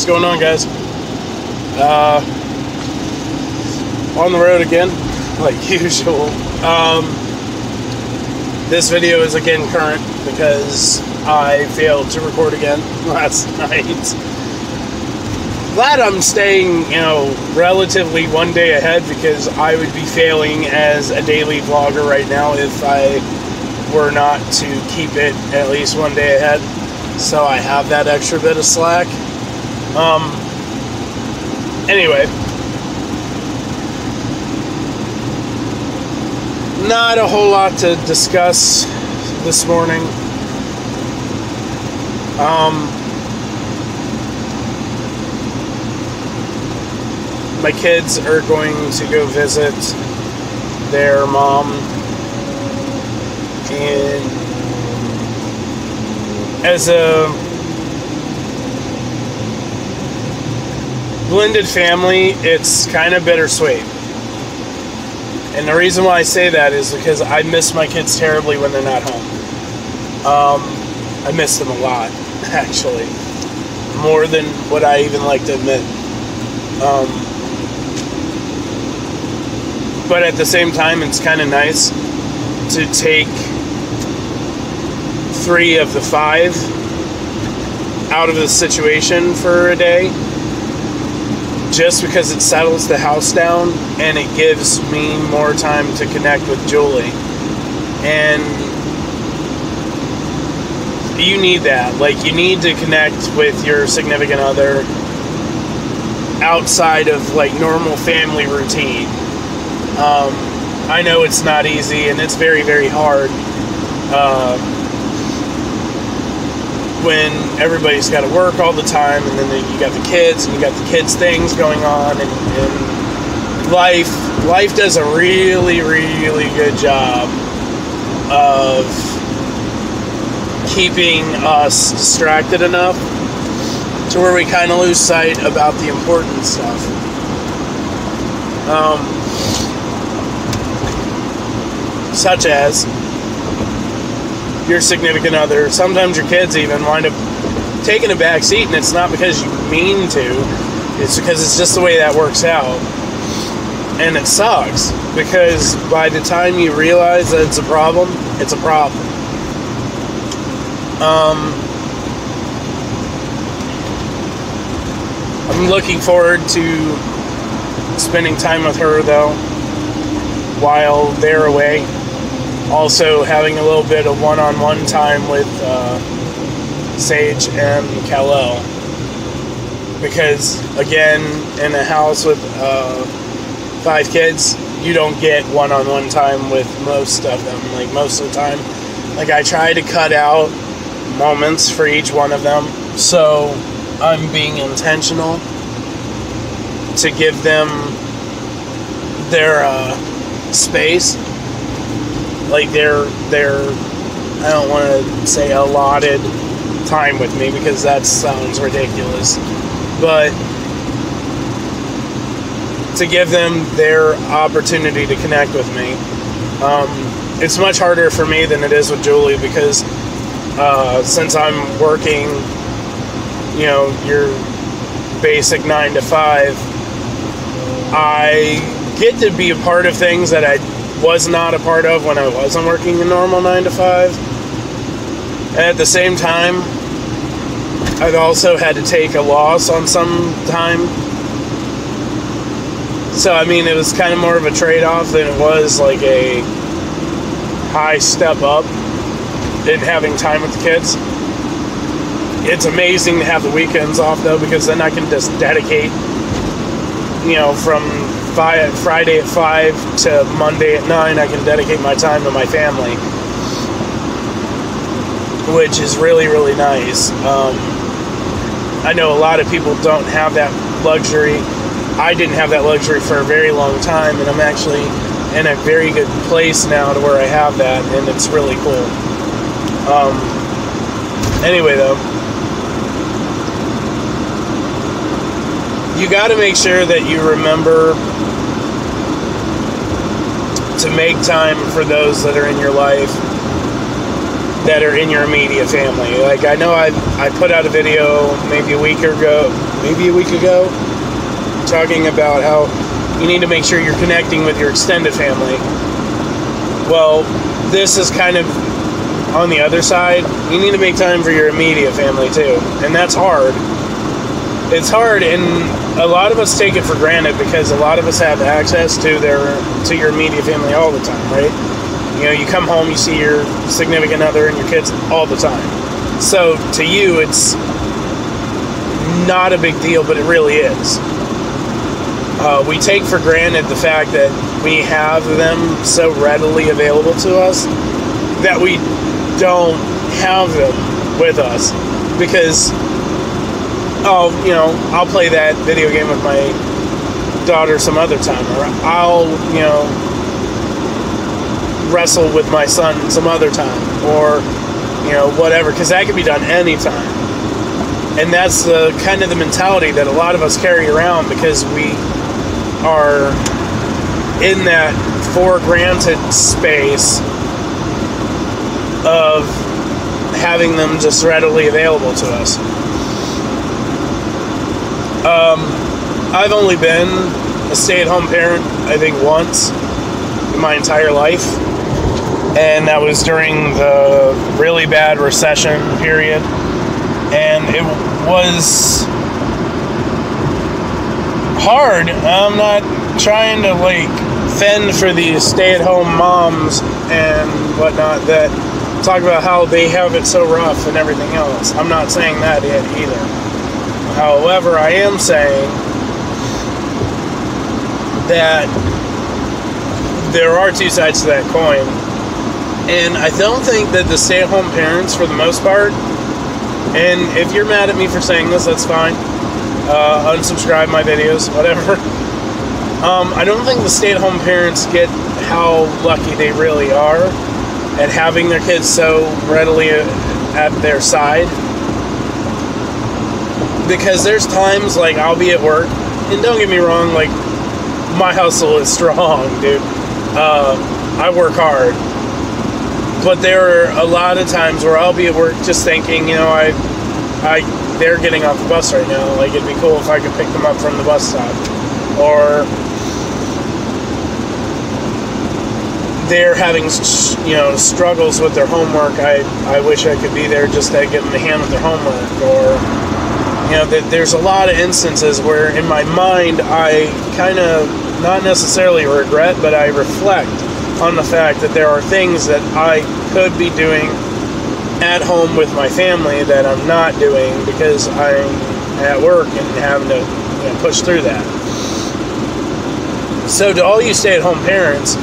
What's going on, guys? On the road again, like usual. This video is again current because I failed to record again last night. Glad I'm staying, relatively one day ahead, because I would be failing as a daily vlogger right now if I were not to keep it at least one day ahead. So I have that extra bit of slack. Anyway, not a whole lot to discuss this morning. My kids are going to go visit their mom, and as a blended family, it's kind of bittersweet. And the reason why I say that is because I miss my kids terribly when they're not home. I miss them a lot, actually. More than what I even like to admit. But at the same time, it's kind of nice to take 3 of the 5 out of the situation for a day, just because it settles the house down and it gives me more time to connect with Julie. And you need that. Like, you need to connect with your significant other outside of like normal family routine. I know it's not easy, and it's very, very hard when everybody's got to work all the time, and then you got the kids, and you got the kids' things going on, and life does a really, really good job of keeping us distracted enough to where we kind of lose sight about the important stuff. Such as your significant other. Sometimes your kids even wind up taking a back seat, and it's not because you mean to, it's because it's just the way that works out. And it sucks, because by the time you realize that it's a problem, it's a problem. I'm looking forward to spending time with her, though, while they're away. Also having a little bit of one-on-one time with Sage and Kal-El. Because, again, in a house with 5 kids, you don't get one-on-one time with most of them. Like, most of the time. Like, I try to cut out moments for each one of them. So, I'm being intentional to give them their space. Like their I don't want to say allotted time with me, because that sounds ridiculous, but to give them their opportunity to connect with me. It's much harder for me than it is with Julie, because since I'm working, your basic 9 to 5, I get to be a part of things that I was not a part of when I wasn't working a normal 9 to 5. And at the same time, I've also had to take a loss on some time. So, I mean, it was kind of more of a trade-off than it was like a high step up in having time with the kids. It's amazing to have the weekends off, though, because then I can just dedicate, from Friday at 5 to Monday at 9, I can dedicate my time to my family, which is really, really nice. I know a lot of people don't have that luxury. I didn't have that luxury for a very long time, and I'm actually in a very good place now to where I have that, and it's really cool. Anyway, though, you got to make sure that you remember to make time for those that are in your life, that are in your immediate family. Like, I know I put out a video maybe a week maybe a week ago, talking about how you need to make sure you're connecting with your extended family. Well, this is kind of on the other side. You need to make time for your immediate family too, and that's hard. It's hard, and a lot of us take it for granted because a lot of us have access to your immediate family all the time, right? You know, you come home, you see your significant other and your kids all the time. So to you, it's not a big deal, but it really is. We take for granted the fact that we have them so readily available to us that we don't have them with us because, I'll play that video game with my daughter some other time, or I'll, wrestle with my son some other time, or, whatever, because that can be done anytime. And that's the kind of the mentality that a lot of us carry around because we are in that for-granted space of having them just readily available to us. I've only been a stay-at-home parent, I think, once in my entire life, and that was during the really bad recession period, and it was hard. I'm not trying to fend for these stay-at-home moms and whatnot that talk about how they have it so rough and everything else. I'm not saying that yet either. However, I am saying that there are two sides to that coin, and I don't think that the stay-at-home parents, for the most part, and if you're mad at me for saying this, that's fine. Unsubscribe my videos, whatever. I don't think the stay-at-home parents get how lucky they really are at having their kids so readily at their side. Because there's times, I'll be at work, and don't get me wrong, my hustle is strong, dude. I work hard. But there are a lot of times where I'll be at work just thinking, they're getting off the bus right now. It'd be cool if I could pick them up from the bus stop. Or they're having, struggles with their homework. I wish I could be there just to give them a hand with their homework. Or, there's a lot of instances where in my mind I kind of, not necessarily regret, but I reflect on the fact that there are things that I could be doing at home with my family that I'm not doing because I'm at work and having to push through that. So to all you stay-at-home parents,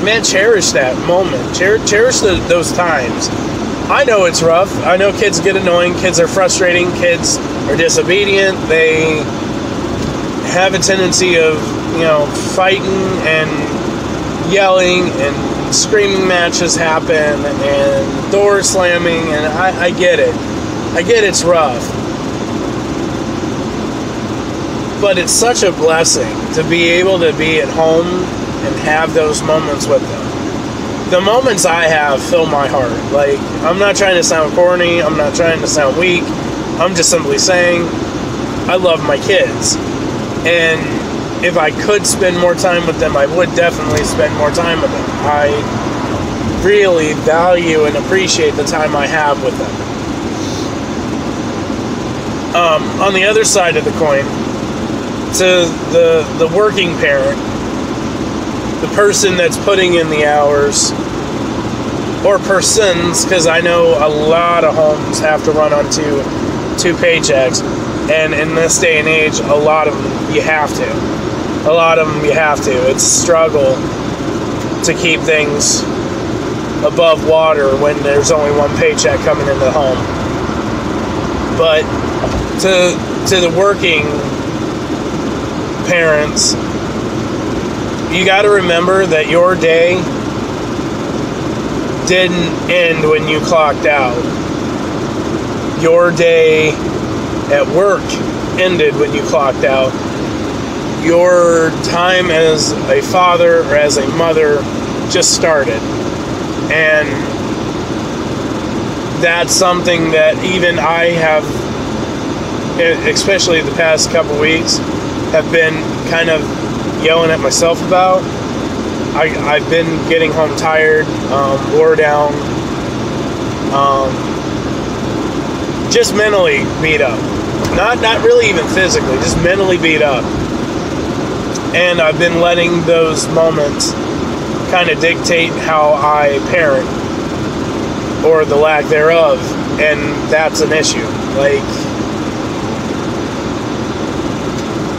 man, cherish that moment. Cherish those times. I know it's rough. I know kids get annoying. Kids are frustrating. Kids are disobedient. They have a tendency of, fighting and yelling, and screaming matches happen, and doors slamming, and I get it. I get it's rough. But it's such a blessing to be able to be at home and have those moments with them. The moments I have fill my heart. I'm not trying to sound corny. I'm not trying to sound weak. I'm just simply saying I love my kids. And if I could spend more time with them, I would definitely spend more time with them. I really value and appreciate the time I have with them. On the other side of the coin, to the working parent, the person that's putting in the hours, or persons, because I know a lot of homes have to run on two paychecks, and in this day and age, a lot of them you have to. It's a struggle to keep things above water when there's only one paycheck coming into the home. But to the working parents, you got to remember that your day didn't end when you clocked out. Your day at work ended when you clocked out. Your time as a father or as a mother just started. And that's something that even I have especially the past couple weeks, have been kind of yelling at myself about. I've been getting home tired, wore down, just mentally beat up. Not really even physically, just mentally beat up. And I've been letting those moments kind of dictate how I parent, or the lack thereof, and that's an issue. Like,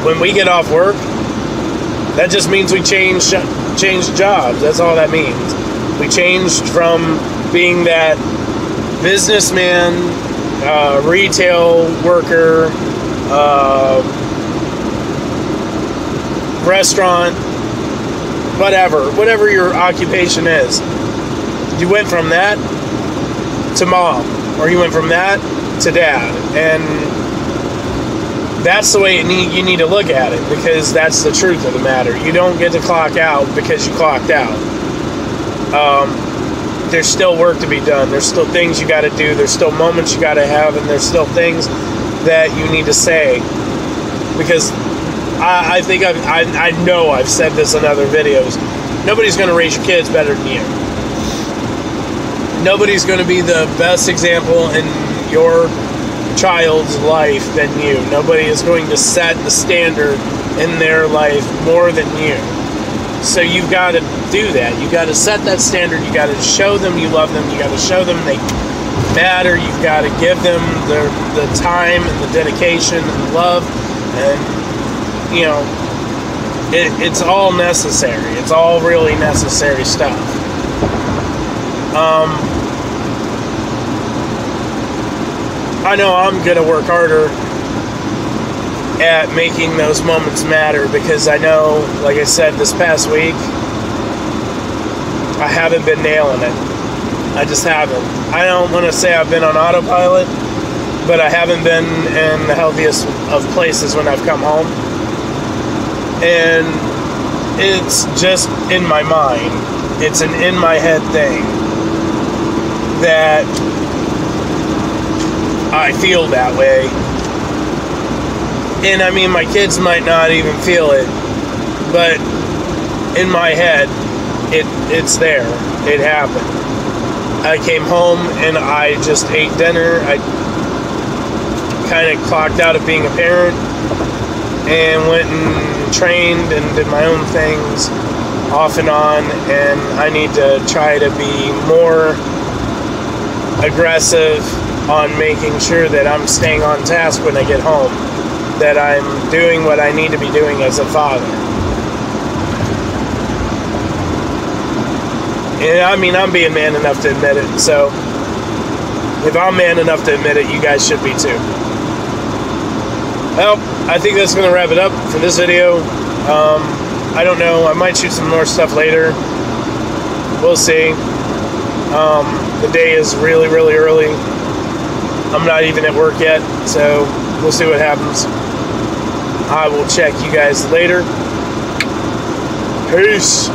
when we get off work, that just means we change jobs. That's all that means. We changed from being that businessman, retail worker, restaurant, whatever your occupation is. You went from that to mom, or you went from that to dad, and that's the way you need to look at it, because that's the truth of the matter. You don't get to clock out because you clocked out. There's still work to be done. There's still things you got to do. There's still moments you got to have, and there's still things that you need to say. Because I think I know I've said this in other videos. Nobody's going to raise your kids better than you. Nobody's going to be the best example in your child's life than you. Nobody is going to set the standard in their life more than you. So you've got to do that. You've got to set that standard. You got to show them you love them. You got to show them they matter. You've got to give them the time and the dedication and love, and it's all necessary. It's all really necessary stuff. I know I'm going to work harder at making those moments matter, because I know, like I said, this past week, I haven't been nailing it. I just haven't. I don't want to say I've been on autopilot, but I haven't been in the healthiest of places when I've come home. And it's just in my mind. It's an in my head thing that I feel that way. And I mean, my kids might not even feel it, but in my head, it's there. It happened. I came home and I just ate dinner. I kind of clocked out of being a parent and went and trained and did my own things off and on, and I need to try to be more aggressive on making sure that I'm staying on task when I get home, that I'm doing what I need to be doing as a father. And I mean, I'm being man enough to admit it, so if I'm man enough to admit it, you guys should be too. Well, I think that's going to wrap it up for this video. I don't know, I might shoot some more stuff later. We'll see. The day is really, really early. I'm not even at work yet, so we'll see what happens. I will check you guys later. Peace.